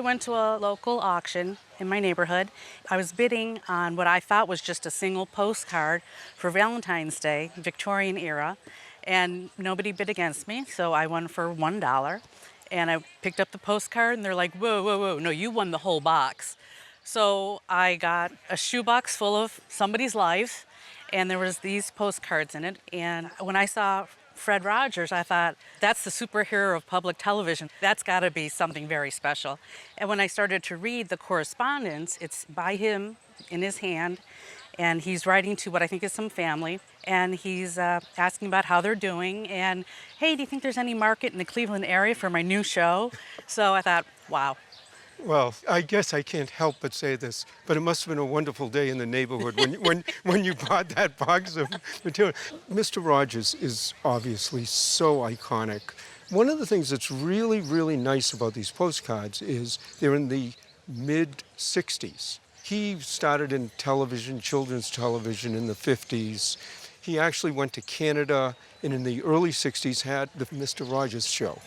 went to a local auction in my neighborhood. I was bidding on what I thought was just a single postcard for Valentine's Day, Victorian era, and nobody bid against me, so I won for $1. And I picked up the postcard, and they're like, whoa, whoa, whoa, no, you won the whole box. So I got a shoebox full of somebody's life, and there was these postcards in it. And when I saw Fred Rogers, I thought, that's the superhero of public television. That's got to be something very special. And when I started to read the correspondence, it's by him in his hand, and he's writing to what I think is some family, and he's asking about how they're doing, and, hey, do you think there's any market in the Cleveland area for my new show? So I thought, wow. Well, I guess I can't help but say this, but it must have been a wonderful day in the neighborhood when you bought that box of material. Mr. Rogers is obviously so iconic. One of the things that's really, really nice about these postcards is they're in the mid-'60s. He started in television, children's television, in the 50s. He actually went to Canada, and in the early 60s had the Mr. Rogers Show.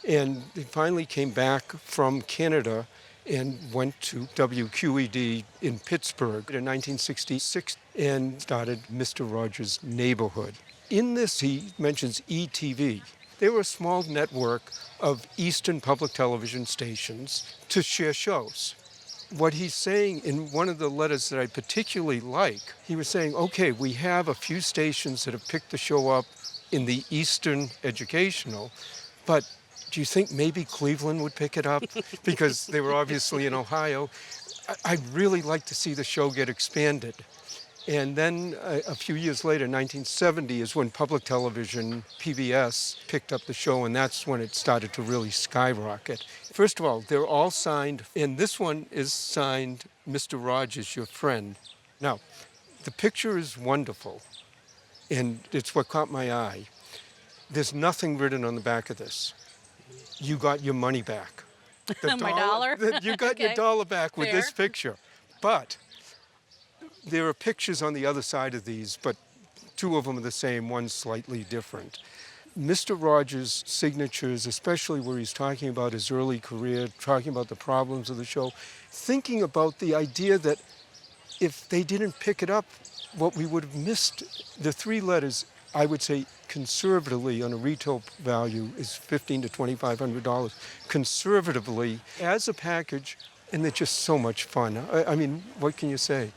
And he finally came back from Canada and went to WQED in Pittsburgh in 1966 and started Mr. Rogers' Neighborhood. In this, he mentions ETV. They were a small network of Eastern public television stations to share shows. What he's saying in one of the letters that I particularly like, he was saying, okay, we have a few stations that have picked the show up in the Eastern educational, but do you think maybe Cleveland would pick it up? Because they were obviously in Ohio. I'd really like to see the show get expanded. And then a few years later, 1970, is when public television, PBS, picked up the show, and that's when it started to really skyrocket. First of all, they're all signed, and this one is signed, Mr. Rogers, your friend. Now, the picture is wonderful, and it's what caught my eye. There's nothing written on the back of this. You got your money back. My dollar? You got your dollar back with this picture. But there are pictures on the other side of these, but two of them are the same, one's slightly different. Mr. Rogers' signatures, especially where he's talking about his early career, talking about the problems of the show, thinking about the idea that if they didn't pick it up, what we would have missed, the three letters, I would say conservatively on a retail value is $1,500 to $2,500. Conservatively, as a package, and they're just so much fun. I mean, what can you say?